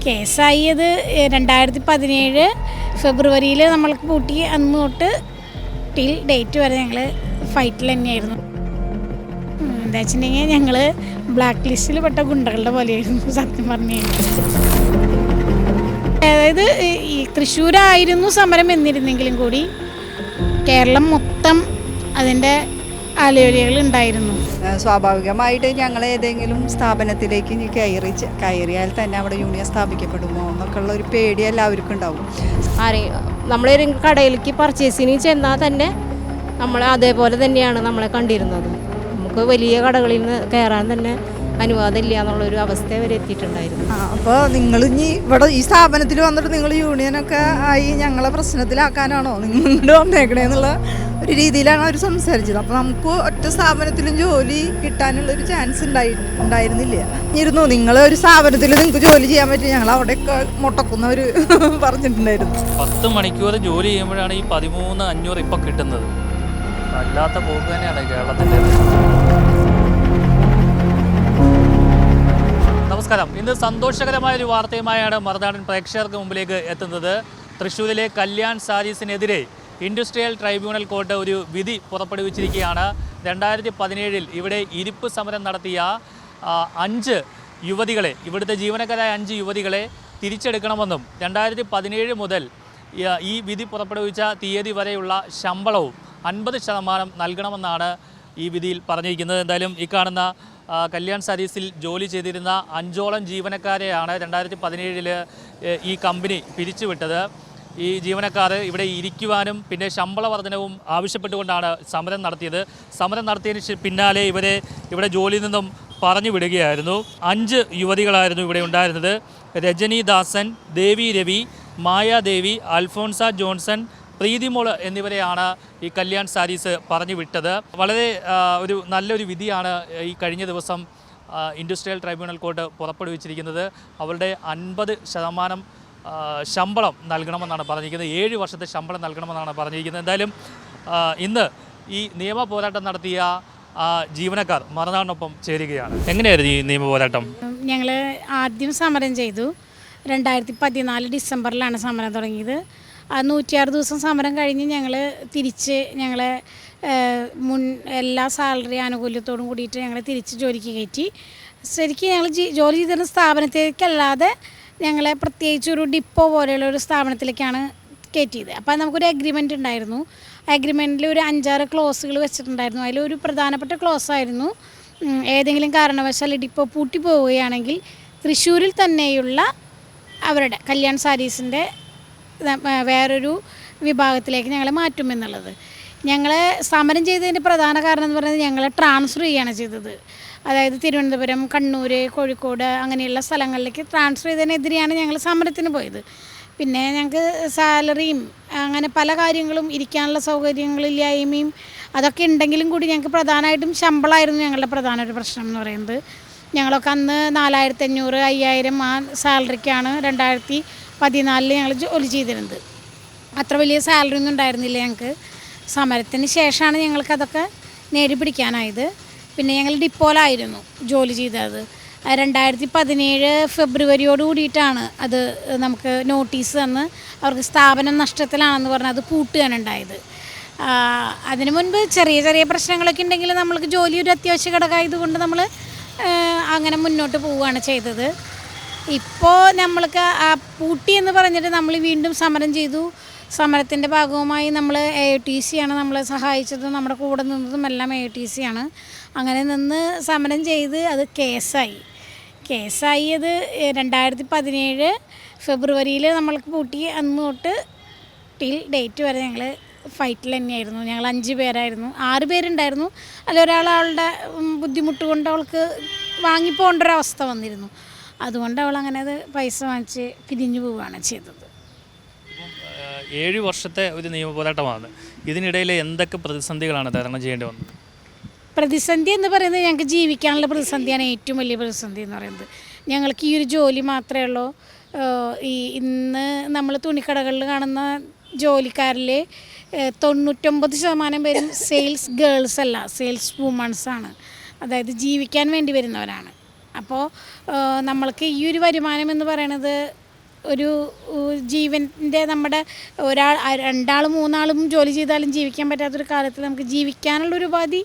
കേസായത് 2017 ഫെബ്രുവരിയിൽ നമ്മൾക്ക് പൂട്ടി. അന്ന് തൊട്ട് ടിൽ ഡേറ്റ് വരെ ഞങ്ങൾ ഫൈറ്റിൽ തന്നെയായിരുന്നു. എന്താ വെച്ചിട്ടുണ്ടെങ്കിൽ ഞങ്ങൾ ബ്ലാക്ക് ലിസ്റ്റിൽ പെട്ട ഗുണ്ടകളുടെ പോലെയായിരുന്നു സത്യം പറഞ്ഞു കഴിഞ്ഞാൽ. അതായത് ഈ തൃശ്ശൂരായിരുന്നു സമരം എന്നിരുന്നെങ്കിലും കൂടി കേരളം മൊത്തം അതിൻ്റെ അലയൊലികൾ ഉണ്ടായിരുന്നു. സ്വാഭാവികമായിട്ട് ഞങ്ങൾ ഏതെങ്കിലും സ്ഥാപനത്തിലേക്ക് കയറിയാൽ തന്നെ അവിടെ യൂണിയൻ സ്ഥാപിക്കപ്പെടുമോ എന്നൊക്കെയുള്ള ഒരു പേടി എല്ലാവർക്കും ഉണ്ടാവും. നമ്മളൊരു കടയിലേക്ക് പർച്ചേസിന് ചെന്നാൽ തന്നെ നമ്മൾ അതേപോലെ തന്നെയാണ് നമ്മളെ കണ്ടിരുന്നത്. നമുക്ക് വലിയ കടകളിൽ നിന്ന് കയറാൻ തന്നെ അനുവാദമില്ല എന്നുള്ളൊരു അവസ്ഥ വരെ എത്തിയിട്ടുണ്ടായിരുന്നു. അപ്പോൾ നിങ്ങൾ ഇനി ഇവിടെ ഈ സ്ഥാപനത്തിൽ വന്നിട്ട് നിങ്ങൾ യൂണിയനൊക്കെ ആയി ഞങ്ങളെ പ്രശ്നത്തിലാക്കാനാണോ നിങ്ങൾ വന്നേക്കണേന്നുള്ള ഒരു രീതിയിലാണ് അവർ സംസാരിച്ചത്. അപ്പോൾ നമുക്ക് ഒറ്റ സ്ഥാപനത്തിലും ജോലി കിട്ടാനുള്ളൊരു ചാൻസ് ഉണ്ടായിരുന്നില്ല. നിങ്ങൾ ഒരു സ്ഥാപനത്തിൽ നിങ്ങൾക്ക് ജോലി ചെയ്യാൻ പറ്റും, ഞങ്ങൾ അവിടെയൊക്കെ മുട്ടക്കുന്നവർ പറഞ്ഞിട്ടുണ്ടായിരുന്നു. 10 മണിക്കൂർ ജോലി ചെയ്യുമ്പോഴാണ് ഈ 13,500 ഇപ്പോൾ കിട്ടുന്നത്. അല്ലാത്ത പോക്ക് തന്നെയാണ് കേരളത്തിൻ്റെ. നമസ്കാരം. ഇന്ന് സന്തോഷകരമായ ഒരു വാർത്തയുമായാണ് മറുനാടൻ പ്രേക്ഷകർക്ക് മുമ്പിലേക്ക് എത്തുന്നത്. തൃശ്ശൂരിലെ കല്യാൺ സാരീസിനെതിരെ ഇൻഡസ്ട്രിയൽ ട്രൈബ്യൂണൽ കോർട്ട് ഒരു വിധി പുറപ്പെടുവിച്ചിരിക്കുകയാണ്. 2017 ഇവിടെ ഇരിപ്പ് സമരം നടത്തിയ 5 യുവതികളെ, ഇവിടുത്തെ ജീവനക്കാരായ 5 യുവതികളെ തിരിച്ചെടുക്കണമെന്നും 2017 മുതൽ ഈ വിധി പുറപ്പെടുവിച്ച തീയതി വരെയുള്ള ശമ്പളവും 50% നൽകണമെന്നാണ് ഈ വിധിയിൽ പറഞ്ഞിരിക്കുന്നത്. എന്തായാലും ഈ കാണുന്ന കല്യാൺ സാരീസിൽ ജോലി ചെയ്തിരുന്ന 5ഓളം ജീവനക്കാരെയാണ് 2017 ഈ കമ്പനി പിരിച്ചുവിട്ടത്. ഈ ജീവനക്കാർ ഇവിടെ ഇരിക്കുവാനും പിന്നെ ശമ്പള വർധനവും ആവശ്യപ്പെട്ടുകൊണ്ടാണ് സമരം നടത്തിയത്. സമരം നടത്തിയതിന് പിന്നാലെ ഇവിടെ ജോലിയിൽ നിന്നും പറഞ്ഞു വിടുകയായിരുന്നു. 5 യുവതികളായിരുന്നു ഇവിടെ ഉണ്ടായിരുന്നത്. രജനി ദാസൻ, ദേവി രവി, മായാദേവി, അൽഫോൺസ ജോൺസൺ, പ്രീതിമോള് എന്നിവരെയാണ് ഈ കല്യാൺ സാരീസ് പറഞ്ഞു വിട്ടത്. വളരെ ഒരു നല്ലൊരു വിധിയാണ് ഈ കഴിഞ്ഞ ദിവസം ഇൻഡസ്ട്രിയൽ ട്രൈബ്യൂണൽ കോർട്ട് പുറപ്പെടുവിച്ചിരിക്കുന്നത്. അവരുടെ 50% ശമ്പളം നൽകണമെന്നാണ് പറഞ്ഞിരിക്കുന്നത്. 7 വർഷത്തെ ശമ്പളം നൽകണമെന്നാണ് പറഞ്ഞിരിക്കുന്നത്. എന്തായാലും ഇന്ന് ഈ നിയമ പോരാട്ടം നടത്തിയ ജീവനക്കാർ മറുനാടിനൊപ്പം ചേരുകയാണ്. എങ്ങനെയായിരുന്നു ഈ നിയമ പോരാട്ടം? ഞങ്ങൾ ആദ്യം സമരം ചെയ്തു. 2014 ഡിസംബറിലാണ് സമരം തുടങ്ങിയത്. 106 ദിവസം സമരം കഴിഞ്ഞ് ഞങ്ങളെ എല്ലാ സാലറി ആനുകൂല്യത്തോടും കൂടിയിട്ട് ഞങ്ങളെ തിരിച്ച് ജോലിക്ക് കയറ്റി. ശരിക്കും ഞങ്ങൾ ജോലി ചെയ്തിരുന്ന സ്ഥാപനത്തിലേക്കല്ലാതെ ഞങ്ങളെ പ്രത്യേകിച്ച് ഒരു ഡിപ്പോ പോലെയുള്ള ഒരു സ്ഥാപനത്തിലേക്കാണ് കയറ്റിയത്. അപ്പോൾ നമുക്കൊരു അഗ്രിമെൻ്റ് ഉണ്ടായിരുന്നു. അഗ്രിമെൻറ്റിൽ ഒരു 5-6 ക്ലോസുകൾ വെച്ചിട്ടുണ്ടായിരുന്നു. അതിലൊരു പ്രധാനപ്പെട്ട ക്ലോസ് ആയിരുന്നു, ഏതെങ്കിലും കാരണവശാൽ ഡിപ്പോ പൂട്ടി പോവുകയാണെങ്കിൽ തൃശ്ശൂരിൽ തന്നെയുള്ള അവരുടെ കല്യാൺ സാരീസിൻ്റെ വേറൊരു വിഭാഗത്തിലേക്ക് ഞങ്ങളെ മാറ്റുമെന്നുള്ളത്. ഞങ്ങളെ സമരം ചെയ്തതിൻ്റെ പ്രധാന കാരണം എന്ന് പറയുന്നത് ഞങ്ങളെ ട്രാൻസ്ഫർ ചെയ്യുകയാണ് ചെയ്തത്. അതായത് തിരുവനന്തപുരം, കണ്ണൂർ, കോഴിക്കോട് അങ്ങനെയുള്ള സ്ഥലങ്ങളിലേക്ക് ട്രാൻസ്ഫർ ചെയ്തതിനെതിരെയാണ് ഞങ്ങൾ സമരത്തിന് പോയത്. പിന്നെ ഞങ്ങൾക്ക് സാലറിയും അങ്ങനെ പല കാര്യങ്ങളും, ഇരിക്കാനുള്ള സൗകര്യങ്ങളില്ലായ്മയും അതൊക്കെ ഉണ്ടെങ്കിലും കൂടി ഞങ്ങൾക്ക് പ്രധാനമായിട്ടും ശമ്പളമായിരുന്നു ഞങ്ങളുടെ പ്രധാന ഒരു പ്രശ്നം എന്ന് പറയുന്നത്. ഞങ്ങളൊക്കെ അന്ന് 4,500, 5,000 ആ സാലറിക്കാണ് 2014 ഞങ്ങൾ ജോലി ചെയ്തിരുന്നത്. അത്ര വലിയ സാലറി ഒന്നും ഉണ്ടായിരുന്നില്ല ഞങ്ങൾക്ക്. സമരത്തിന് ശേഷമാണ് ഞങ്ങൾക്കതൊക്കെ നേടിപ്പിടിക്കാനായത്. പിന്നെ ഞങ്ങൾ ഡിപ്പോയിലായിരുന്നു ജോലി ചെയ്തത്. 2017 ഫെബ്രുവരിയോട് കൂടിയിട്ടാണ് അത് നമുക്ക് നോട്ടീസ് തന്ന് അവർക്ക് സ്ഥാപനം നഷ്ടത്തിലാണെന്ന് പറഞ്ഞാൽ അത് പൂട്ടുകയാണുണ്ടായത്. അതിനു മുൻപ് ചെറിയ ചെറിയ പ്രശ്നങ്ങളൊക്കെ ഉണ്ടെങ്കിൽ നമ്മൾക്ക് ജോലി ഒരു അത്യാവശ്യ ഘടകമായതുകൊണ്ട് നമ്മൾ അങ്ങനെ മുന്നോട്ട് പോവുകയാണ് ചെയ്തത്. ഇപ്പോൾ നമ്മൾക്ക് ആ പൂട്ടി എന്ന് പറഞ്ഞിട്ട് നമ്മൾ വീണ്ടും സമരം ചെയ്തു. സമരത്തിൻ്റെ ഭാഗവുമായി നമ്മൾ AITC ആണ് നമ്മളെ സഹായിച്ചതും നമ്മുടെ കൂടെ നിന്നതും എല്ലാം AITC ആണ്. അങ്ങനെ നിന്ന് സമരം ചെയ്ത് അത് കേസായി. അത് 2017 ഫെബ്രുവരിയിൽ നമ്മൾക്ക് പൂട്ടി. അന്ന് തൊട്ട് ടിൽ ഡേറ്റ് വരെ ഞങ്ങൾ ഫൈറ്റിൽ തന്നെയായിരുന്നു. ഞങ്ങൾ 5 പേരായിരുന്നു. 6 പേരുണ്ടായിരുന്നു. അതിലൊരാളുടെ ബുദ്ധിമുട്ട് കൊണ്ട് അവൾക്ക് വാങ്ങിപ്പോകേണ്ട ഒരവസ്ഥ വന്നിരുന്നു. അതുകൊണ്ട് അവളങ്ങനെ അത് പൈസ വാങ്ങിച്ച് പിരിഞ്ഞു പോവുകയാണ് ചെയ്തത്. 7 വർഷത്തെ ഒരു നിയമ പോരാട്ടമാണ്. ഇതിനിടയിൽ എന്തൊക്കെ പ്രതിസന്ധികളാണ് തരണം ചെയ്യേണ്ടി വന്നത്? പ്രതിസന്ധി എന്ന് പറയുന്നത് ഞങ്ങൾക്ക് ജീവിക്കാനുള്ള പ്രതിസന്ധിയാണ് ഏറ്റവും വലിയ പ്രതിസന്ധി എന്ന് പറയുന്നത്. ഞങ്ങൾക്ക് ഈ ഒരു ജോലി മാത്രമേ ഉള്ളൂ. ഇന്ന് നമ്മൾ തുണിക്കടകളിൽ കാണുന്ന ജോലിക്കാരിൽ 99% പേരും സെയിൽസ് ഗേൾസ് അല്ല, സെയിൽസ് വുമൺസാണ്. അതായത് ജീവിക്കാൻ വേണ്ടി വരുന്നവരാണ്. അപ്പോൾ നമ്മൾക്ക് ഈ ഒരു വരുമാനം എന്ന് പറയണത് ഒരു ജീവൻ്റെ നമ്മുടെ രണ്ടാളും മൂന്നാളും ജോലി ചെയ്താലും ജീവിക്കാൻ പറ്റാത്തൊരു കാലത്ത് നമുക്ക് ജീവിക്കാനുള്ളൊരു ഉപാധി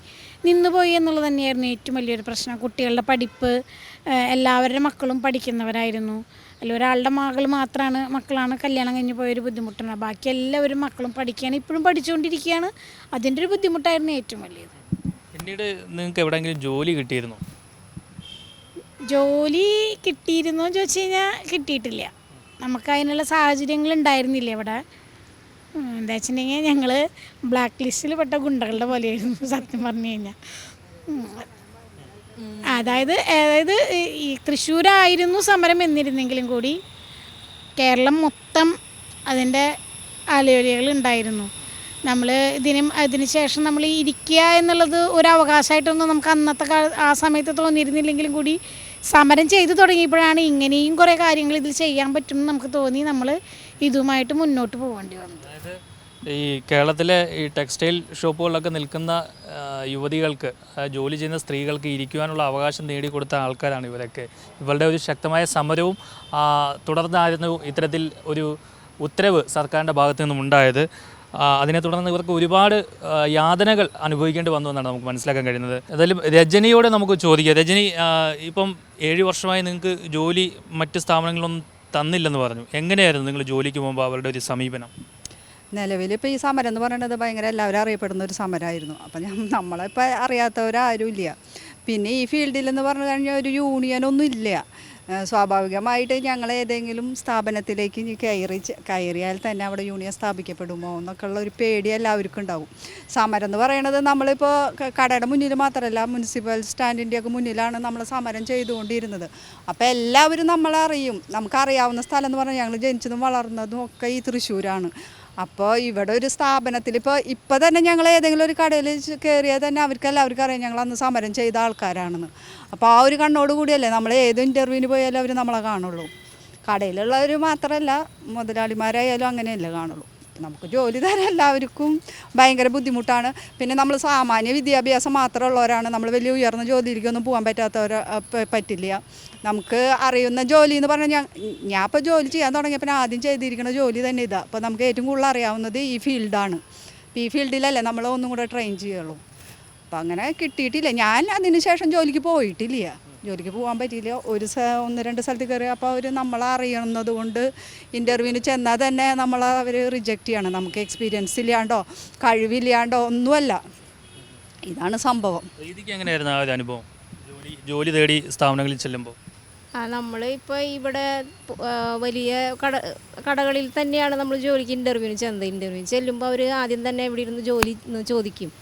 നിന്നുപോയി എന്നുള്ളത് തന്നെയായിരുന്നു ഏറ്റവും വലിയൊരു പ്രശ്നം. കുട്ടികളുടെ പഠിപ്പ്, എല്ലാവരുടെ മക്കളും പഠിക്കുന്നവരായിരുന്നു. അല്ല ഒരാളുടെ മക്കളാണ് കല്യാണം കഴിഞ്ഞ് പോയൊരു ബുദ്ധിമുട്ടാണ്. ബാക്കി എല്ലാവരും മക്കളും പഠിക്കുകയാണ്, ഇപ്പോഴും പഠിച്ചുകൊണ്ടിരിക്കുകയാണ്. അതിൻ്റെ ഒരു ബുദ്ധിമുട്ടായിരുന്നു ഏറ്റവും വലിയത്. പിന്നീട് നിങ്ങൾക്ക് എവിടെയെങ്കിലും ജോലി കിട്ടിയിരുന്നോ? ജോലി കിട്ടിയിരുന്നോ എന്ന് ചോദിച്ചു കഴിഞ്ഞാൽ കിട്ടിയിട്ടില്ല. നമുക്ക് അതിനുള്ള സാഹചര്യങ്ങൾ ഉണ്ടായിരുന്നില്ല ഇവിടെ. എന്താ വെച്ചിട്ടുണ്ടെങ്കിൽ ഞങ്ങൾ ബ്ലാക്ക് ലിസ്റ്റിൽ പെട്ട ഗുണ്ടകളുടെ പോലെയായിരുന്നു സത്യം പറഞ്ഞു കഴിഞ്ഞാൽ. അതായത് ഈ തൃശ്ശൂരായിരുന്നു സമരം എന്നിരുന്നെങ്കിലും കൂടി കേരളം മൊത്തം അതിൻ്റെ അലയൊലികൾ ഉണ്ടായിരുന്നു. നമ്മൾ അതിന് ശേഷം നമ്മൾ ഇരിക്കുക എന്നുള്ളത് ഒരു അവകാശമായിട്ടൊന്നും നമുക്ക് ആ സമയത്ത് തോന്നിയിരുന്നില്ലെങ്കിലും കൂടി സമരം ചെയ്തു തുടങ്ങിയപ്പോഴാണ് ഇങ്ങനെയും കുറേ കാര്യങ്ങൾ ഇതിൽ ചെയ്യാൻ പറ്റുമെന്ന് നമുക്ക് തോന്നി. നമ്മൾ ഇതുമായിട്ട് മുന്നോട്ട് പോകേണ്ടി വന്നത്. അതായത് ഈ കേരളത്തിലെ ഈ ടെക്സ്റ്റൈൽ ഷോപ്പുകളിലൊക്കെ നിൽക്കുന്ന യുവതികൾക്ക്, ജോലി ചെയ്യുന്ന സ്ത്രീകൾക്ക് ഇരിക്കുവാനുള്ള അവകാശം നേടിക്കൊടുത്ത ആൾക്കാരാണ് ഇവരൊക്കെ. ഇവരുടെ ഒരു ശക്തമായ സമരവും തുടർന്നായിരുന്നു ഇത്തരത്തിൽ ഒരു ഉത്തരവ് സർക്കാരിൻ്റെ ഭാഗത്തു നിന്നും ഉണ്ടായത്. അതിനെ തുടർന്ന് ഇവർക്ക് ഒരുപാട് യാതനകൾ അനുഭവിക്കേണ്ടി വന്നു എന്നാണ് നമുക്ക് മനസ്സിലാക്കാൻ കഴിയുന്നത്. ഏതായാലും രജനിയോട് നമുക്ക് ചോദിക്കാം. രജനി, ഇപ്പം 7 വർഷമായി നിങ്ങൾക്ക് ജോലി മറ്റ് സ്ഥാപനങ്ങളൊന്നും തന്നില്ലെന്ന് പറഞ്ഞു. എങ്ങനെയായിരുന്നു നിങ്ങൾ ജോലിക്ക് പോകുമ്പോൾ അവരുടെ ഒരു സമീപനം? നിലവിൽ ഇപ്പോൾ ഈ സമരം എന്ന് പറയുന്നത് ഭയങ്കര എല്ലാവരും അറിയപ്പെടുന്ന ഒരു സമരമായിരുന്നു. അപ്പം നമ്മളിപ്പോൾ അറിയാത്തവരാരും ഇല്ല. പിന്നെ ഈ ഫീൽഡിലെന്ന് പറഞ്ഞു കഴിഞ്ഞാൽ ഒരു യൂണിയനൊന്നും ഇല്ല. സ്വാഭാവികമായിട്ട് ഞങ്ങൾ ഏതെങ്കിലും സ്ഥാപനത്തിലേക്ക് കയറിയാൽ തന്നെ അവിടെ യൂണിയൻ സ്ഥാപിക്കപ്പെടുമോ എന്നൊക്കെയുള്ള ഒരു പേടി എല്ലാവർക്കും ഉണ്ടാവും. സമരം എന്ന് പറയുന്നത് നമ്മളിപ്പോൾ കടയുടെ മുന്നിൽ മാത്രമല്ല, മുനിസിപ്പൽ സ്റ്റാൻഡിൻ്റെയൊക്കെ മുന്നിലാണ് നമ്മൾ സമരം ചെയ്തുകൊണ്ടിരുന്നത്. അപ്പോൾ എല്ലാവരും നമ്മളറിയും. നമുക്കറിയാവുന്ന സ്ഥലം എന്ന് പറഞ്ഞാൽ ഞങ്ങൾ ജനിച്ചതും വളർന്നതും ഒക്കെ ഈ തൃശ്ശൂരാണ്. അപ്പോൾ ഇവിടെ ഒരു സ്ഥാപനത്തിൽ ഇപ്പോൾ തന്നെ ഞങ്ങൾ ഏതെങ്കിലും ഒരു കടയിൽ കയറിയാൽ തന്നെ എല്ലാവർക്കും അറിയാം ഞങ്ങൾ അന്ന് സമരം ചെയ്ത ആൾക്കാരാണെന്ന്. അപ്പോൾ ആ ഒരു കണ്ണോട് കൂടിയല്ലേ നമ്മൾ ഏത് ഇൻ്റർവ്യൂവിന് പോയാലും അവർ നമ്മളെ കാണുള്ളൂ. കടയിലുള്ളവർ മാത്രമല്ല, മുതലാളിമാരായാലും അങ്ങനെയല്ലേ കാണുള്ളൂ. നമുക്ക് ജോലി തരാൻ എല്ലാവർക്കും ഭയങ്കര ബുദ്ധിമുട്ടാണ്. പിന്നെ നമ്മൾ സാമാന്യ വിദ്യാഭ്യാസം മാത്രമുള്ളവരാണ്. നമ്മൾ വലിയ ഉയർന്ന ജോലിയിലേക്കൊന്നും പോകാൻ പറ്റില്ല. നമുക്ക് അറിയുന്ന ജോലി എന്ന് പറഞ്ഞാൽ ഞാൻ ഇപ്പോൾ ജോലി ചെയ്യാൻ തുടങ്ങിയപ്പോൾ ആദ്യം ചെയ്തിരിക്കുന്ന ജോലി തന്നെ ഇതാണ്. അപ്പോൾ നമുക്ക് ഏറ്റവും കൂടുതൽ അറിയാവുന്നത് ഈ ഫീൽഡാണ്. അപ്പോൾ ഈ ഫീൽഡിലല്ലേ നമ്മൾ ഒന്നും കൂടെ ട്രെയിൻ ചെയ്യുള്ളൂ. അപ്പോൾ അങ്ങനെ കിട്ടിയിട്ടില്ല. ഞാൻ അതിന് ശേഷം ജോലിക്ക് പോയിട്ടില്ല. ജോലിക്ക് പോകാൻ പറ്റിയില്ല. 1-2 സ്ഥലത്ത് കയറി അപ്പോൾ അവർ നമ്മളെ അറിയുന്നത് കൊണ്ട് ഇൻ്റർവ്യൂവിന് ചെന്നാൽ തന്നെ അവർ റിജക്റ്റ് ചെയ്യണം. നമുക്ക് എക്സ്പീരിയൻസ് ഇല്ലാണ്ടോ കഴിവില്ലാണ്ടോ ഒന്നുമല്ല. ഇതാണ് സംഭവം. ഇതിക്ക് എങ്ങനെയായിരുന്നു ആ ഒരു അനുഭവം ജോലി തേടി സ്ഥാപനങ്ങളിൽ ചെല്ലുമ്പോൾ? നമ്മൾ ഇപ്പോൾ ഇവിടെ വലിയ കടകളിൽ തന്നെയാണ് നമ്മൾ ജോലിക്ക് ഇൻ്റർവ്യൂവിന് ചെല്ലുമ്പോൾ അവർ ആദ്യം തന്നെ ഇവിടെ ഇരുന്ന് ജോലി ചോദിക്കും.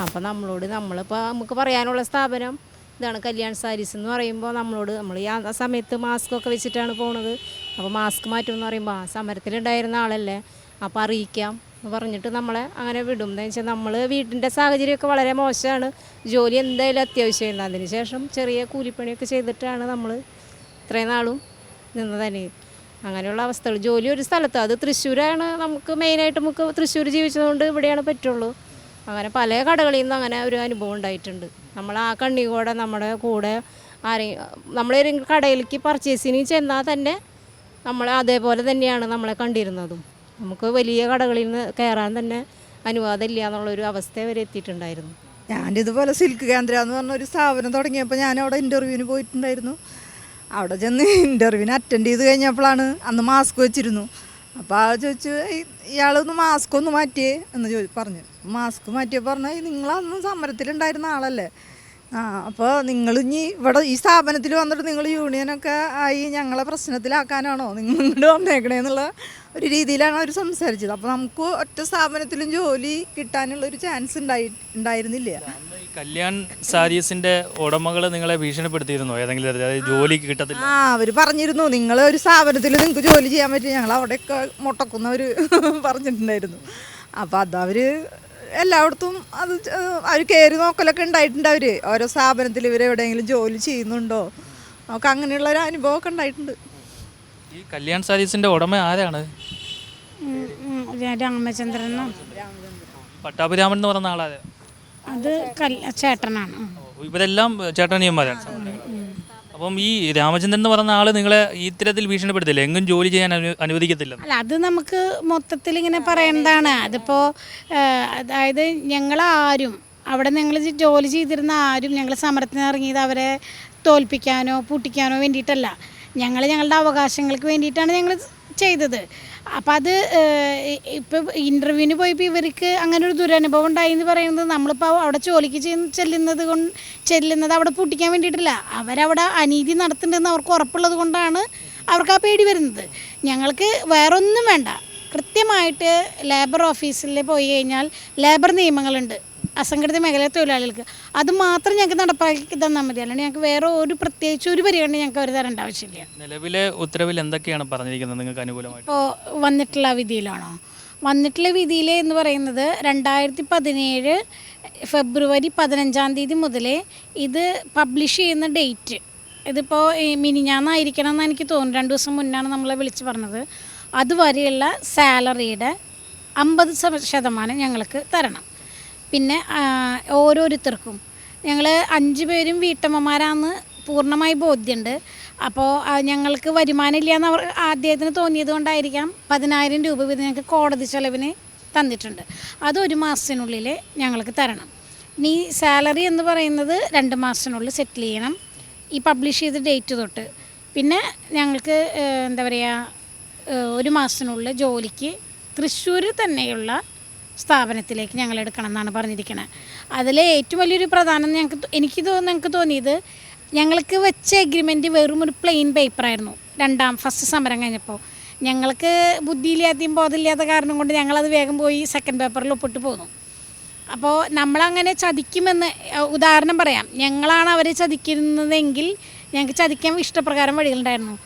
അപ്പോൾ നമ്മളിപ്പോൾ നമുക്ക് പറയാനുള്ള സ്ഥാപനം ഇതാണ് കല്യാൺ സാരീസ് എന്ന് പറയുമ്പോൾ നമ്മൾ ആ സമയത്ത് മാസ്കൊക്കെ വെച്ചിട്ടാണ് പോണത്. അപ്പോൾ മാസ്ക് മാറ്റുമെന്ന് പറയുമ്പോൾ ആ സമരത്തിലുണ്ടായിരുന്ന ആളല്ലേ, അപ്പോൾ അറിയിക്കാം എന്ന് പറഞ്ഞിട്ട് നമ്മളെ അങ്ങനെ വിടും. എന്താ വെച്ചാൽ നമ്മൾ വീട്ടിൻ്റെ സാഹചര്യമൊക്കെ വളരെ മോശമാണ്. ജോലി എന്തായാലും അത്യാവശ്യമുണ്ട്. അതിന് ശേഷം ചെറിയ കൂലിപ്പണിയൊക്കെ ചെയ്തിട്ടാണ് നമ്മൾ ഇത്രയും നാളും നിന്ന് തന്നെ. അങ്ങനെയുള്ള അവസ്ഥകൾ ജോലി ഒരു സ്ഥലത്ത്, അത് തൃശ്ശൂരാണ്. നമുക്ക് മെയിനായിട്ട് നമുക്ക് തൃശ്ശൂർ ജീവിച്ചതുകൊണ്ട് ഇവിടെയാണ് പറ്റുള്ളൂ. അങ്ങനെ പല കടകളിൽ നിന്നും അങ്ങനെ ഒരു അനുഭവം ഉണ്ടായിട്ടുണ്ട്. നമ്മൾ ആ കണ്ണികൂടെ നമ്മുടെ കൂടെ നമ്മളൊരു കടയിലേക്ക് പർച്ചേസിന് ചെന്നാൽ തന്നെ നമ്മൾ അതേപോലെ തന്നെയാണ് നമ്മളെ കണ്ടിരുന്നതും. നമുക്ക് വലിയ കടകളിൽ നിന്ന് കയറാൻ തന്നെ അനുവാദമില്ല എന്നുള്ളൊരു അവസ്ഥ വരെ എത്തിയിട്ടുണ്ടായിരുന്നു. ഞാനിതുപോലെ സിൽക്ക് കേന്ദ്ര എന്ന് പറഞ്ഞൊരു സ്ഥാപനം തുടങ്ങിയപ്പോൾ ഞാനവിടെ ഇൻ്റർവ്യൂവിന് പോയിട്ടുണ്ടായിരുന്നു. അവിടെ ചെന്ന് ഇൻ്റർവ്യൂവിന് അറ്റൻഡ് ചെയ്ത് കഴിഞ്ഞപ്പോഴാണ് അന്ന് മാസ്ക് വെച്ചിരുന്നു. അപ്പോൾ ആ ചോദിച്ചു, ഇയാളൊന്ന് മാസ്ക് ഒന്ന് മാറ്റിയേ എന്ന് പറഞ്ഞു. മാസ്ക് മാറ്റിയപ്പോൾ പറഞ്ഞാൽ നിങ്ങളന്ന് സമരത്തിലുണ്ടായിരുന്ന ആളല്ലേ, അപ്പോൾ നിങ്ങളിനി ഇവിടെ ഈ സ്ഥാപനത്തിൽ വന്നിട്ട് നിങ്ങൾ യൂണിയനൊക്കെ ആയി ഞങ്ങളെ പ്രശ്നത്തിലാക്കാനാണോ നിങ്ങൾ ഇങ്ങോട്ട് വന്നേക്കണേന്നുള്ള ഒരു രീതിയിലാണ് അവർ സംസാരിച്ചത്. അപ്പോൾ നമുക്ക് ഒറ്റ സ്ഥാപനത്തിലും ജോലി കിട്ടാനുള്ളൊരു ചാൻസ് ഉണ്ടായിരുന്നില്ല. കല്യാൺ സാരീസിൻ്റെ ഉടമകൾ നിങ്ങളെ ഭീഷണിപ്പെടുത്തിയിരുന്നോ ഏതെങ്കിലും തരത്തിൽ ജോലി കിട്ടത്തില്ല? അവർ പറഞ്ഞിരുന്നു നിങ്ങൾ ഒരു സ്ഥാപനത്തിൽ നിങ്ങൾക്ക് ജോലി ചെയ്യാൻ പറ്റും, ഞങ്ങൾ അവിടെയൊക്കെ മുട്ടക്കുന്നവർ പറഞ്ഞിട്ടുണ്ടായിരുന്നു. അപ്പോൾ അതവർ എല്ലായിടത്തും അവർ കയറി നോക്കലൊക്കെ ഉണ്ടായിട്ടുണ്ട്. അവർ ഓരോ സ്ഥാപനത്തിൽ ഇവരെവിടെയെങ്കിലും ജോലി ചെയ്യുന്നുണ്ടോ നമുക്ക് അങ്ങനെയുള്ളൊരു അനുഭവമൊക്കെ ഉണ്ടായിട്ടുണ്ട്. ഈ കല്യാൺ സാരീസിൻ്റെ ഉടമ ആരാണ്? രാമചന്ദ്രൻ. പട്ടാഭിരാമൻ എന്ന് പറഞ്ഞ ആളാണ്. അത് ചേട്ടനാണ്. ഇവരെല്ലാം ചേട്ടനിയന്മാരാണ്. അപ്പം ഈ രാമചന്ദ്രൻ എന്ന് പറഞ്ഞ ആൾ നിങ്ങളെ ഇത്തരത്തിൽ ഭീഷണിപ്പെടുത്തില്ല, എങ്ങും ജോലി ചെയ്യാൻ അനുവദിക്കത്തില്ല? അല്ല, അത് നമുക്ക് മൊത്തത്തിൽ ഇങ്ങനെ പറയേണ്ടതാണ്. അതിപ്പോൾ അതായത് ഞങ്ങളാരും അവിടെ ഞങ്ങൾ ജോലി ചെയ്തിരുന്ന ആരും ഞങ്ങൾ സമരത്തിന് ഇറങ്ങിയത് അവരെ തോൽപ്പിക്കാനോ പൂട്ടിക്കാനോ വേണ്ടിയിട്ടല്ല. ഞങ്ങളുടെ അവകാശങ്ങൾക്ക് വേണ്ടിയിട്ടാണ് ഞങ്ങൾ ചെയ്തത്. അപ്പം അത് ഇപ്പോൾ ഇൻ്റർവ്യൂവിന് പോയപ്പോൾ ഇവർക്ക് അങ്ങനെ ഒരു ദുരനുഭവം ഉണ്ടായി എന്ന് പറയുന്നത് നമ്മളിപ്പോൾ അവിടെ ജോലിക്ക് ചെല്ലുന്നത് അവിടെ പൂട്ടിക്കാൻ വേണ്ടിയിട്ടില്ല. അവരവിടെ അനീതി നടത്തുന്നുണ്ടെന്ന് അവർക്ക് ഉറപ്പുള്ളത് കൊണ്ടാണ് അവർക്ക് ആ പേടി വരുന്നത്. ഞങ്ങൾക്ക് വേറൊന്നും വേണ്ട. കൃത്യമായിട്ട് ലേബർ ഓഫീസിൽ പോയി കഴിഞ്ഞാൽ ലേബർ നിയമങ്ങളുണ്ട് അസംഘടിത മേഖല തൊഴിലാളികൾക്ക്. അത് മാത്രം ഞങ്ങൾക്ക് നടപ്പാക്കി തന്നാൽ മതി. അല്ലാണ്ട് ഞങ്ങൾക്ക് വേറെ പ്രത്യേകിച്ച് ഒരു പരിഗണന ഞങ്ങൾക്ക് അവർ തരേണ്ട ആവശ്യമില്ല. നിലവിലെ ഉത്തരവിൽ എന്തൊക്കെയാണ് പറഞ്ഞിരിക്കുന്നത് നിങ്ങൾക്ക് അനുകൂലമായിട്ട്? ഇപ്പോൾ വന്നിട്ടുള്ള വിധിയിലാണോ? വന്നിട്ടുള്ള വിധിയിൽ എന്ന് പറയുന്നത് 2017 ഫെബ്രുവരി 15 മുതൽ ഇത് പബ്ലിഷ് ചെയ്യുന്ന ഡേറ്റ് ഇതിപ്പോൾ മിനിഞ്ഞാന്നായിരിക്കണം എന്ന് എനിക്ക് തോന്നുന്നു. 2 ദിവസം മുന്നാണ് നമ്മളെ വിളിച്ച് പറഞ്ഞത്. അതുവരെയുള്ള സാലറിയുടെ 50% ഞങ്ങൾക്ക് തരണം. പിന്നെ ഓരോരുത്തർക്കും ഞങ്ങൾ 5 പേരും വീട്ടമ്മമാരാണെന്ന് പൂർണ്ണമായി ബോധ്യമുണ്ട്. അപ്പോൾ ഞങ്ങൾക്ക് വരുമാനം ഇല്ലയെന്ന് അവർ ആദ്യത്തിന് തോന്നിയത് കൊണ്ടായിരിക്കാം 10,000 രൂപ വീതം ഞങ്ങൾക്ക് കോടതി ചെലവിന് തന്നിട്ടുണ്ട്. അത് 1 മാസത്തിനുള്ളിൽ ഞങ്ങൾക്ക് തരണം. ഇനി സാലറി എന്ന് പറയുന്നത് 2 മാസത്തിനുള്ളിൽ സെറ്റിൽ ചെയ്യണം ഈ പബ്ലിഷ് ചെയ്ത ഡേറ്റ് തൊട്ട്. പിന്നെ ഞങ്ങൾക്ക് എന്താ പറയുക 1 മാസത്തിനുള്ളിൽ ജോലിക്ക് തൃശ്ശൂർ തന്നെയുള്ള സ്ഥാപനത്തിലേക്ക് ഞങ്ങൾ എടുക്കണം എന്നാണ് പറഞ്ഞിരിക്കുന്നത്. അതിൽ ഏറ്റവും വലിയൊരു പ്രധാനം ഞങ്ങൾക്ക് തോന്നിയത് ഞങ്ങൾക്ക് വെച്ച എഗ്രിമെൻറ്റ് വെറും ഒരു പ്ലെയിൻ പേപ്പറായിരുന്നു. ഫസ്റ്റ് സമരം കഴിഞ്ഞപ്പോൾ ഞങ്ങൾക്ക് ബുദ്ധിയില്ലാത്തയും ബോധമില്ലാത്ത കാരണം കൊണ്ട് ഞങ്ങളത് വേഗം പോയി സെക്കൻഡ് പേപ്പറിൽ ഒപ്പിട്ട് പോന്നു. അപ്പോൾ നമ്മളങ്ങനെ ചതിക്കുമെന്ന് ഉദാഹരണം പറയാം. ഞങ്ങളാണ് അവരെ ചതിക്കുന്നതെങ്കിൽ ഞങ്ങൾക്ക് ചതിക്കാൻ ഇഷ്ടപ്രകാരം വഴികളുണ്ടായിരുന്നു.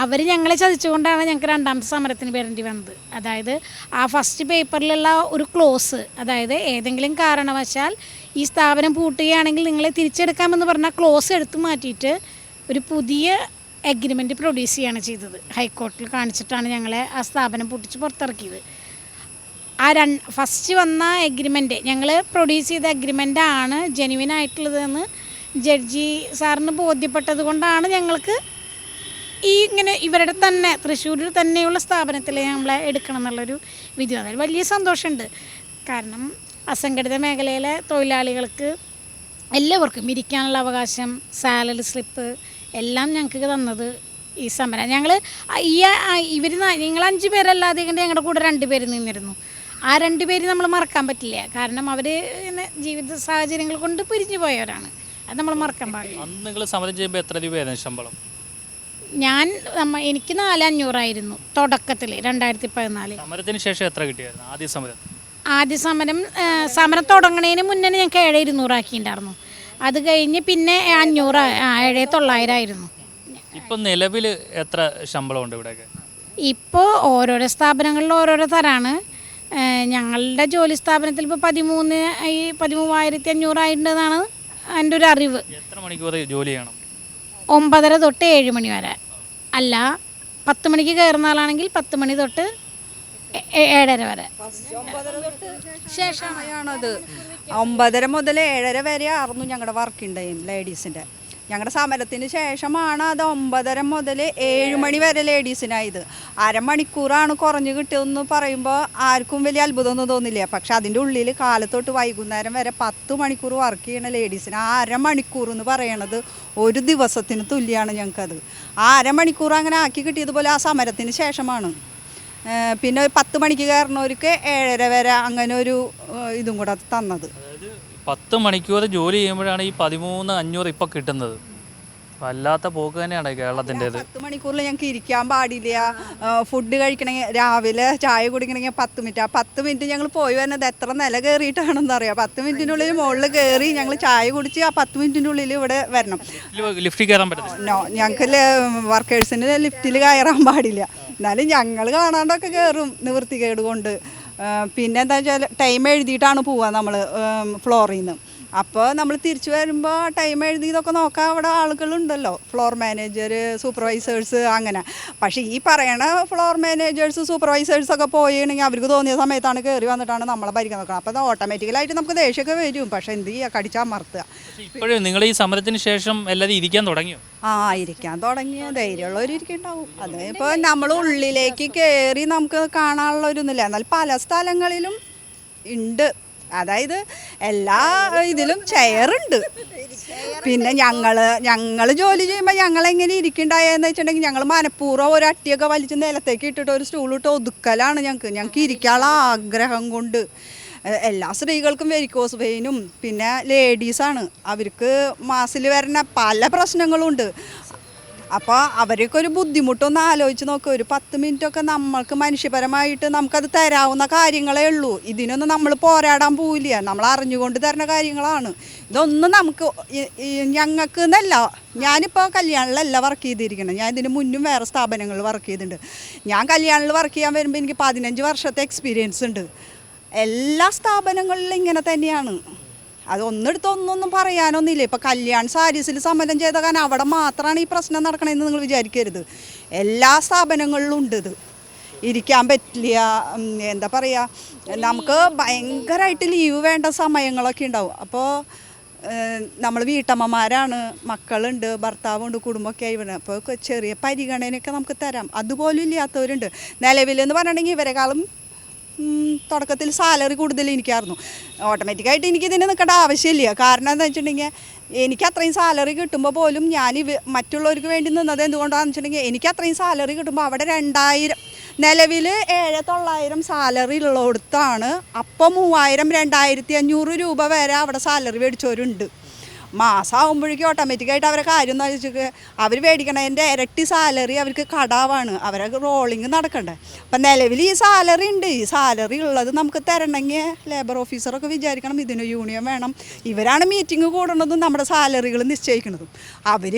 അവർ ഞങ്ങളെ ചതിച്ചുകൊണ്ടാണ് ഞങ്ങൾക്ക് 2ാമത്തെ സമരത്തിന് വരേണ്ടി വന്നത്. അതായത് ആ ഫസ്റ്റ് പേപ്പറിലുള്ള ഒരു ക്ലോസ്, അതായത് ഏതെങ്കിലും കാരണവശാൽ ഈ സ്ഥാപനം പൂട്ടുകയാണെങ്കിൽ നിങ്ങളെ തിരിച്ചെടുക്കാമെന്ന് പറഞ്ഞാൽ ക്ലോസ് എടുത്തു മാറ്റിയിട്ട് ഒരു പുതിയ എഗ്രിമെൻറ്റ് പ്രൊഡ്യൂസ് ചെയ്യുകയാണ് ചെയ്തത്. ഹൈക്കോടതിയിൽ കാണിച്ചിട്ടാണ് ഞങ്ങളെ ആ സ്ഥാപനം പൂട്ടിച്ച് പുറത്തിറക്കിയത്. ആ ഫസ്റ്റ് വന്ന എഗ്രിമെൻറ്റ് ഞങ്ങൾ പ്രൊഡ്യൂസ് ചെയ്ത എഗ്രിമെൻ്റാണ് ജെന്യുവിൻ ആയിട്ടുള്ളതെന്ന് ജഡ്ജി സാറിന് ബോധ്യപ്പെട്ടത് കൊണ്ടാണ് ഞങ്ങൾക്ക് ഇങ്ങനെ ഇവരുടെ തന്നെ തൃശ്ശൂരിൽ തന്നെയുള്ള സ്ഥാപനത്തിൽ നമ്മളെ എടുക്കണം എന്നുള്ളൊരു വിധി. അതിൽ വലിയ സന്തോഷമുണ്ട്. കാരണം അസംഘടിത മേഖലയിലെ തൊഴിലാളികൾക്ക് എല്ലാവർക്കും ഇരിക്കാനുള്ള അവകാശം, സാലറി സ്ലിപ്പ് എല്ലാം ഞങ്ങൾക്ക് തന്നത് ഈ സമരം. നിങ്ങൾ നിങ്ങൾ 5 പേരല്ലാതെ ഞങ്ങളുടെ കൂടെ 2 പേര് നിന്നിരുന്നു. ആ 2 പേര് നമ്മൾ മറക്കാൻ പറ്റില്ല. കാരണം അവർ ജീവിത സാഹചര്യങ്ങൾ കൊണ്ട് പിരിഞ്ഞു പോയവരാണ്. അത് നമ്മൾ മറക്കാൻ പാടില്ല. അന്ന് നിങ്ങൾ സമരം ചെയ്യുമ്പോൾ എത്ര രൂപയായിരുന്നു ശമ്പളം? എനിക്ക് 4,500 തുടക്കത്തിൽ 2014. സമരത്തിന് ശേഷം എത്ര കിട്ടിയായിരുന്നു ആദ്യ സമരം തുടങ്ങുന്നതിന് മുന്നേ ഞങ്ങൾക്ക് 7,200 ആക്കിയിട്ടുണ്ടായിരുന്നു. അത് കഴിഞ്ഞ് പിന്നെ 500 7,900 ആയിരുന്നു. ഇപ്പം നിലവിൽ എത്ര ശമ്പളമുണ്ട് ഇവിടെയൊക്കെ? ഇപ്പോൾ ഓരോരോ സ്ഥാപനങ്ങളിൽ ഓരോരോ തരാണ്. ഞങ്ങളുടെ ജോലി സ്ഥാപനത്തിൽ ഇപ്പോൾ 13,500 ആയിട്ടുണ്ടെന്നാണ് എൻ്റെ ഒരു അറിവ്. എത്ര മണിക്കൂർ ജോലി ചെയ്യണം? 9:30 തൊട്ട് 7 മണി വരെ. അല്ല 10 മണിക്ക് കയറുന്ന ആളാണെങ്കിൽ 10 മണി തൊട്ട് 7:30 വരെ. ശേഷമാണത് 9:30 മുതൽ 7:30 വരെ ആയിരുന്നു ഞങ്ങളുടെ വർക്കിംഗ് ടൈം ലേഡീസിൻ്റെ. ഞങ്ങളുടെ സമരത്തിന് ശേഷമാണ് അത് 9:30 മുതൽ 7 മണി വരെ ലേഡീസിനായത്. അരമണിക്കൂറാണ് കുറഞ്ഞ് കിട്ടിയതെന്ന് പറയുമ്പോൾ ആർക്കും വലിയ അത്ഭുതമൊന്നും തോന്നില്ല. പക്ഷെ അതിൻ്റെ ഉള്ളിൽ കാലത്തോട്ട് വൈകുന്നേരം വരെ 10 മണിക്കൂർ വർക്ക് ചെയ്യണ ലേഡീസിന് ആ അരമണിക്കൂർ എന്ന് പറയണത് ഒരു ദിവസത്തിന് തുല്യമാണ് ഞങ്ങൾക്കത്. ആ അരമണിക്കൂർ അങ്ങനെ ആക്കി കിട്ടിയതുപോലെ ആ സമരത്തിന് ശേഷമാണ്. പിന്നെ 10 മണിക്ക് കയറുന്നവർക്ക് 7:30 വരെ അങ്ങനെ ഒരു ഇതും കൂടെ തന്നത്. 10 മണിക്കൂർ ജോലി ചെയ്യുമ്പോഴാണ് ഈ 13,500 ഇപ്പോൾ കിട്ടുന്നത്. വല്ലാത്ത പോക്ക് തന്നെയാണ് കേരളത്തിൻ്റെത്. 10 മണിക്കൂറിൽ ഞങ്ങൾക്ക് ഇരിക്കാൻ പാടില്ല. ഫുഡ് കഴിക്കണമെങ്കിൽ രാവിലെ ചായ കുടിക്കണമെങ്കിൽ 10 മിനിറ്റ്. ആ 10 മിനിറ്റ് ഞങ്ങൾ പോയി വരുന്നത് എത്ര നില കയറിയിട്ടാണെന്ന് അറിയാം. 10 മിനിറ്റിനുള്ളിൽ മുകളിൽ കയറി ഞങ്ങൾ ചായ കുടിച്ച് ആ 10 മിനിറ്റിനുള്ളിൽ ഇവിടെ വരണം. ലിഫ്റ്റിൽ കയറാൻ പറ്റില്ല. ഞങ്ങൾക്ക് വർക്കേഴ്സിന് ലിഫ്റ്റിൽ കയറാൻ പാടില്ല. എന്നാലും ഞങ്ങൾ കാണാണ്ടൊക്കെ കയറും നിവൃത്തികേട് കൊണ്ട്. പിന്നെ എന്താ വെച്ചാൽ ടൈം എഴുതിയിട്ടാണ് പോവുക നമ്മൾ ഫ്ലോറിൽ നിന്ന്. അപ്പോൾ നമ്മൾ തിരിച്ചു വരുമ്പോൾ ടൈം എഴുതിയതൊക്കെ നോക്കാൻ അവിടെ ആളുകളുണ്ടല്ലോ, ഫ്ലോർ മാനേജർ, സൂപ്പർവൈസേഴ്സ്, അങ്ങനെ. പക്ഷേ ഈ പറയണ ഫ്ലോർ മാനേജേഴ്സ്, സൂപ്പർവൈസേഴ്സൊക്കെ പോയിട്ടുണ്ടെങ്കിൽ അവർക്ക് തോന്നിയ സമയത്താണ് കയറി വന്നിട്ടാണ് നമ്മളെ ഭരിക്കാൻ നോക്കുന്നത്. അപ്പോൾ അത് ഓട്ടോമാറ്റിക്കലായിട്ട് നമുക്ക് ദേഷ്യമൊക്കെ വരും. പക്ഷേ എന്ത് ചെയ്യുക, കടിച്ചമർത്തുക. ഇപ്പോഴും നിങ്ങൾ ഈ സമരത്തിന് ശേഷം എല്ലാവരും ഇരിക്കാൻ തുടങ്ങിയോ? ഇരിക്കാൻ തുടങ്ങിയ ധൈര്യമുള്ളവർ ഇരിക്കുന്നുണ്ടാവും. അത് ഇപ്പോൾ നമ്മൾ ഉള്ളിലേക്ക് കയറി നമുക്ക് കാണാനുള്ള ഒരു ഒന്നുമില്ല. എന്നാൽ പല സ്ഥലങ്ങളിലും ഉണ്ട്. അതായത് എല്ലാ ഇതിലും ചെയറുണ്ട്. പിന്നെ ഞങ്ങൾ ജോലി ചെയ്യുമ്പോൾ ഞങ്ങളെങ്ങനെ ഇരിക്കണ്ടായെന്ന് വെച്ചിട്ടുണ്ടെങ്കിൽ ഞങ്ങൾ മനഃപൂർവ്വം ഒരു അട്ടിയൊക്കെ വലിച്ച് നിലത്തേക്ക് ഇട്ടിട്ട് ഒരു സ്റ്റൂളിട്ട് ഒതുക്കലാണ് ഞങ്ങൾക്ക് ഇരിക്കാനുള്ള ആഗ്രഹം കൊണ്ട്. എല്ലാ സ്ത്രീകൾക്കും വെരിക്കോസ് വെയിനും പിന്നെ ലേഡീസാണ്, അവർക്ക് മാസത്തിൽ വരുന്ന പല പ്രശ്നങ്ങളുണ്ട്. അപ്പോൾ അവരൊക്കെ ഒരു ബുദ്ധിമുട്ടൊന്ന് ആലോചിച്ച് നോക്കുക. ഒരു 10 മിനിറ്റൊക്കെ നമ്മൾക്ക് മനുഷ്യപരമായിട്ട് നമുക്കത് തരാവുന്ന കാര്യങ്ങളേ ഉള്ളൂ. ഇതിനൊന്നും നമ്മൾ പോരാടാൻ പോവില്ല. നമ്മൾ അറിഞ്ഞുകൊണ്ട് തരുന്ന കാര്യങ്ങളാണ് ഇതൊന്നും. നമുക്ക് ഞങ്ങൾക്ക് എന്നല്ല, ഞാനിപ്പോൾ കല്യാണിലല്ല വർക്ക് ചെയ്തിരിക്കുന്നത്. ഞാൻ ഇതിന് മുന്നും വേറെ സ്ഥാപനങ്ങളിൽ വർക്ക് ചെയ്തിട്ടുണ്ട്. ഞാൻ കല്യാണിൽ വർക്ക് ചെയ്യാൻ വരുമ്പോൾ എനിക്ക് 15 വർഷത്തെ എക്സ്പീരിയൻസ് ഉണ്ട്. എല്ലാ സ്ഥാപനങ്ങളിലും ഇങ്ങനെ തന്നെയാണ്. അതൊന്നെടുത്ത് ഒന്നൊന്നും പറയാനൊന്നുമില്ല. ഇപ്പോൾ കല്യാൺ സാരീസിൽ സമരം ചെയ്ത കാരണം അവിടെ മാത്രമാണ് ഈ പ്രശ്നം നടക്കണമെന്ന് നിങ്ങൾ വിചാരിക്കരുത്. എല്ലാ സ്ഥാപനങ്ങളിലും ഉണ്ട് ഇത്. ഇരിക്കാൻ പറ്റില്ല, എന്താ പറയുക, നമുക്ക് ഭയങ്കരമായിട്ട് ലീവ് വേണ്ട സമയങ്ങളൊക്കെ ഉണ്ടാവും. അപ്പോൾ നമ്മൾ വീട്ടമ്മമാരാണ്, മക്കളുണ്ട്, ഭർത്താവുണ്ട്, കുടുംബമൊക്കെ ആയി വേണം. അപ്പോൾ ചെറിയ പരിഗണനയൊക്കെ നമുക്ക് തരാം. അതുപോലും ഇല്ലാത്തവരുണ്ട്. നിലവിലെന്ന് പറഞ്ഞിട്ടുണ്ടെങ്കിൽ ഇവരെക്കാളും തുടക്കത്തിൽ സാലറി കൂടുതൽ എനിക്കായിരുന്നു. ഓട്ടോമാറ്റിക്കായിട്ട് എനിക്കിതിന് നിൽക്കേണ്ട ആവശ്യമില്ല. കാരണം എന്താ വെച്ചിട്ടുണ്ടെങ്കിൽ എനിക്ക് അത്രയും സാലറി കിട്ടുമ്പോൾ പോലും ഞാൻ മറ്റുള്ളവർക്ക് വേണ്ടി നിന്നത് എന്തുകൊണ്ടാണെന്ന് വെച്ചിട്ടുണ്ടെങ്കിൽ എനിക്ക് അത്രയും സാലറി കിട്ടുമ്പോൾ അവിടെ 2000 നിലവിൽ 7,900 സാലറി ഉള്ളിടത്താണ് അപ്പോൾ 3,000-2,500 രൂപ വരെ അവിടെ സാലറി മേടിച്ചവരുണ്ട്. മാസമാകുമ്പോഴേക്കും ഓട്ടോമാറ്റിക്കായിട്ട് അവരെ കാര്യം എന്ന് വെച്ചിട്ട് അവർ മേടിക്കണതിൻ്റെ ഇരട്ടി സാലറി അവർക്ക് കടാവാണ്. അവരെ റോളിങ് നടക്കണ്ടേ. അപ്പം നിലവിൽ ഈ സാലറി ഉണ്ട്. ഈ സാലറി ഉള്ളത് നമുക്ക് തരണമെങ്കിൽ ലേബർ ഓഫീസറൊക്കെ വിചാരിക്കണം ഇതിന് യൂണിയൻ വേണം. ഇവരാണ് മീറ്റിംഗ് കൂടണതും നമ്മുടെ സാലറികൾ നിശ്ചയിക്കുന്നതും.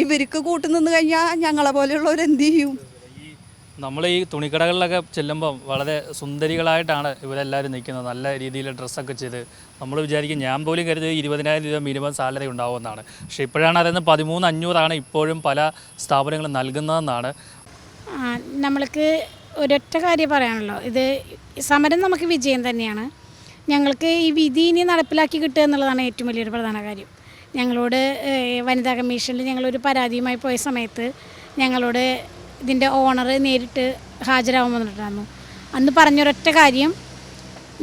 ഇവർക്ക് കൂട്ടുനിന്ന് കഴിഞ്ഞാൽ ഞങ്ങളെ പോലെയുള്ളവർ എന്ത് ചെയ്യും? നമ്മൾ ഈ തുണിക്കടകളിലൊക്കെ ചെല്ലുമ്പം വളരെ സുന്ദരികളായിട്ടാണ് ഇവരെല്ലാവരും നിൽക്കുന്നത്. നല്ല രീതിയിൽ ഡ്രസ്സൊക്കെ ചെയ്ത് നമ്മൾ വിചാരിക്കും, ഞാൻ പോലും കരുതി 20,000 രൂപ മിനിമം സാലറി ഉണ്ടാവുമെന്നാണ്. പക്ഷേ ഇപ്പോഴാണ് അറിയുന്നത് 13,500 ഇപ്പോഴും പല സ്ഥാപനങ്ങളും നൽകുന്നതെന്നാണ്. നമ്മൾക്ക് ഒരൊറ്റ കാര്യം പറയാനുള്ളൂ, ഇത് സമരം നമുക്ക് വിജയം തന്നെയാണ്. ഞങ്ങൾക്ക് ഈ വിധി ഇനി നടപ്പിലാക്കി കിട്ടുക എന്നുള്ളതാണ് ഏറ്റവും വലിയൊരു പ്രധാന കാര്യം. ഞങ്ങളോട് വനിതാ കമ്മീഷനിൽ ഞങ്ങളൊരു പരാതിയുമായി പോയ സമയത്ത് ഞങ്ങളോട് ഇതിൻ്റെ ഓണർ നേരിട്ട് ഹാജരാകാൻ വന്നിട്ടുണ്ടായിരുന്നു. അന്ന് പറഞ്ഞൊരൊറ്റ കാര്യം,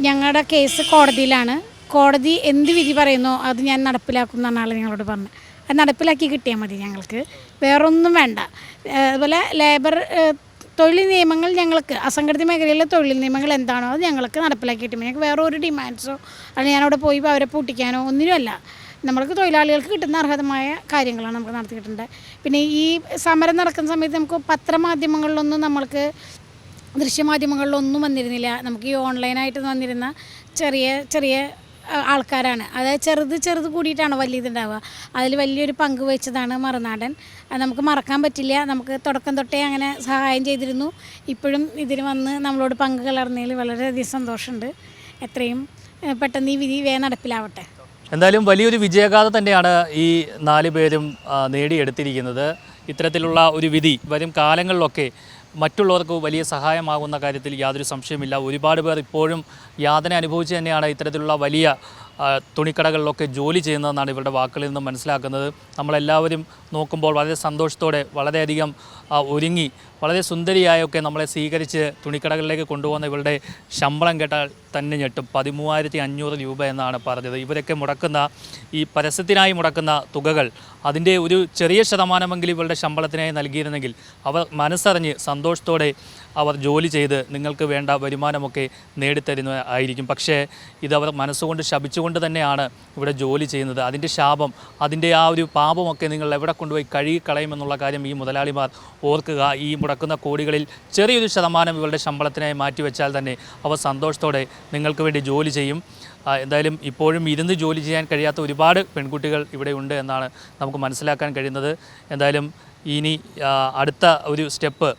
ഞങ്ങളുടെ കേസ് കോടതിയിലാണ്, കോടതി എന്ത് വിധി പറയുന്നോ അത് ഞാൻ നടപ്പിലാക്കും എന്നാണ് ആൾ ഞങ്ങളോട് പറഞ്ഞത്. അത് നടപ്പിലാക്കി കിട്ടിയാൽ മതി, ഞങ്ങൾക്ക് വേറൊന്നും വേണ്ട. അതുപോലെ തൊഴിൽ നിയമങ്ങൾ, ഞങ്ങൾക്ക് അസംഘടിത മേഖലയിലെ തൊഴിൽ നിയമങ്ങൾ എന്താണോ അത് ഞങ്ങൾക്ക് നടപ്പിലാക്കി കിട്ടും. ഞങ്ങൾക്ക് വേറെ ഒരു ഡിമാൻഡ്സോ അല്ലെങ്കിൽ ഞാനവിടെ പോയി അവരെ പൂട്ടിക്കാനോ ഒന്നിനുമല്ല. നമ്മൾക്ക് തൊഴിലാളികൾക്ക് കിട്ടുന്ന അർഹതമായ കാര്യങ്ങളാണ് നമുക്ക് നടത്തി കിട്ടേണ്ടത്. പിന്നെ ഈ സമരം നടക്കുന്ന സമയത്ത് നമുക്ക് പത്രമാധ്യമങ്ങളിലൊന്നും, നമ്മൾക്ക് ദൃശ്യമാധ്യമങ്ങളിലൊന്നും വന്നിരുന്നില്ല. നമുക്ക് ഈ ഓൺലൈനായിട്ട് വന്നിരുന്ന ചെറിയ ആൾക്കാരാണ്. അതായത് ചെറുത് കൂടിയിട്ടാണ് വലിയതുണ്ടാവുക. അതിൽ വലിയൊരു പങ്ക് വഹിച്ചതാണ് മറുനാടൻ. അത് നമുക്ക് മറക്കാൻ പറ്റില്ല. നമുക്ക് തുടക്കം തൊട്ടേ അങ്ങനെ സഹായം ചെയ്തിരുന്നു. ഇപ്പോഴും ഇതിന് വന്ന് നമ്മളോട് പങ്ക് കലർന്നതിൽ വളരെയധികം സന്തോഷമുണ്ട്. എത്രയും പെട്ടെന്ന് ഈ വിധി വേഗം നടപ്പിലാവട്ടെ. എന്തായാലും വലിയൊരു വിജയഗാഥ തന്നെയാണ് ഈ 4 പേരും നേടിയെടുത്തിരിക്കുന്നത്. ഇത്തരത്തിലുള്ള ഒരു വിധി വരും കാലങ്ങളിലൊക്കെ മറ്റുള്ളവർക്ക് വലിയ സഹായമാകുന്ന കാര്യത്തിൽ യാതൊരു സംശയമില്ല. ഒരുപാട് പേർ ഇപ്പോഴും യാതന അനുഭവിച്ച് തന്നെയാണ് ഇത്തരത്തിലുള്ള വലിയ തുണിക്കടകളിലൊക്കെ ജോലി ചെയ്യുന്നതെന്നാണ് ഇവരുടെ വാക്കുകളിൽ നിന്ന് മനസ്സിലാക്കുന്നത്. നമ്മളെല്ലാവരും നോക്കുമ്പോൾ വളരെ സന്തോഷത്തോടെ, വളരെയധികം ഒരുങ്ങി, വളരെ സുന്ദരിയായൊക്കെ നമ്മളെ സ്വീകരിച്ച് തുണിക്കടകളിലേക്ക് കൊണ്ടുപോകുന്ന ഇവരുടെ ശമ്പളം കേട്ടാൽ തന്നെ ഞെട്ടും. 13,500 രൂപ എന്നാണ് പറഞ്ഞത്. ഇവരൊക്കെ മുടക്കുന്ന ഈ പരസ്യത്തിനായി മുടക്കുന്ന തുകകൾ, അതിൻ്റെ ഒരു ചെറിയ ശതമാനമെങ്കിലും ഇവരുടെ ശമ്പളത്തിനായി നൽകിയിരുന്നെങ്കിൽ അവർ മനസ്സറിഞ്ഞ് സന്തോഷത്തോടെ അവർ ജോലി ചെയ്ത് നിങ്ങൾക്ക് വേണ്ട വരുമാനമൊക്കെ നേടിത്തരുന്നതായിരിക്കും. പക്ഷേ ഇതവർ മനസ്സുകൊണ്ട് ശപിച്ചുകൊണ്ട് തന്നെയാണ് ഇവിടെ ജോലി ചെയ്യുന്നത്. അതിൻ്റെ ശാപം, അതിൻ്റെ ആ ഒരു പാപമൊക്കെ നിങ്ങൾ എവിടെ കൊണ്ടുപോയി കഴുകിക്കളയുമെന്നുള്ള കാര്യം ഈ മുതലാളിമാർ ഓർക്കുക. ഈ മുടക്കുന്ന കോടികളിൽ ചെറിയൊരു ശതമാനം ഇവരുടെ ശമ്പളത്തിനായി മാറ്റിവെച്ചാൽ തന്നെ അവർ സന്തോഷത്തോടെ നിങ്ങൾക്ക് വേണ്ടി ജോലി ചെയ്യും. എന്തായാലും ഇപ്പോഴും ഇരുന്ന് ജോലി ചെയ്യാൻ കഴിയാത്ത ഒരുപാട് പെൺകുട്ടികൾ ഇവിടെ ഉണ്ട് എന്നാണ് നമുക്ക് മനസ്സിലാക്കാൻ കഴിയുന്നത്. എന്തായാലും ഇനി അടുത്ത ഒരു സ്റ്റെപ്പ്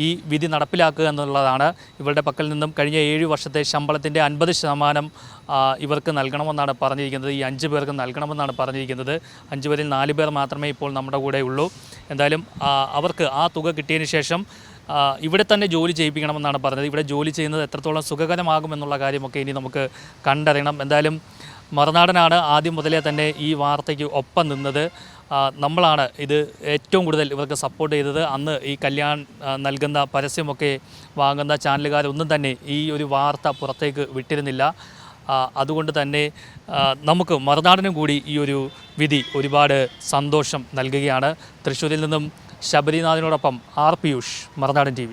ഈ വിധി നടപ്പിലാക്കുക എന്നുള്ളതാണ്. ഇവരുടെ പക്കൽ നിന്നും കഴിഞ്ഞ 7 വർഷത്തെ ശമ്പളത്തിൻ്റെ 50% ഇവർക്ക് നൽകണമെന്നാണ് പറഞ്ഞിരിക്കുന്നത്. ഈ 5 പേർക്ക് നൽകണമെന്നാണ് പറഞ്ഞിരിക്കുന്നത്. 5 പേരിൽ 4 പേർ മാത്രമേ ഇപ്പോൾ നമ്മുടെ കൂടെ ഉള്ളൂ. എന്തായാലും അവർക്ക് ആ തുക കിട്ടിയതിന് ശേഷം ഇവിടെ തന്നെ ജോലി ചെയ്യിപ്പിക്കണമെന്നാണ് പറഞ്ഞത്. ഇവിടെ ജോലി ചെയ്യുന്നത് എത്രത്തോളം സുഖകരമാകുമെന്നുള്ള കാര്യമൊക്കെ ഇനി നമുക്ക് കണ്ടറിയണം. എന്തായാലും മറുനാടനാണ് ആദ്യം മുതലേ തന്നെ ഈ വാർത്തയ്ക്ക് ഒപ്പം നിന്നത്. നമ്മളാണ് ഇത് ഏറ്റവും കൂടുതൽ ഇവർക്ക് സപ്പോർട്ട് ചെയ്തത്. അന്ന് ഈ കല്യാൺ നൽകുന്ന പരസ്യമൊക്കെ വാങ്ങുന്ന ചാനലുകാരൊന്നും തന്നെ ഈ ഒരു വാർത്ത പുറത്തേക്ക് വിട്ടിരുന്നില്ല. അതുകൊണ്ട് തന്നെ നമുക്ക് മറുനാടനും കൂടി ഈ ഒരു വിധി ഒരുപാട് സന്തോഷം നൽകുകയാണ്. തൃശ്ശൂരിൽ നിന്നും ശബരിനാഥിനോടൊപ്പം ആർ പിയൂഷ്, മറുനാടൻ TV.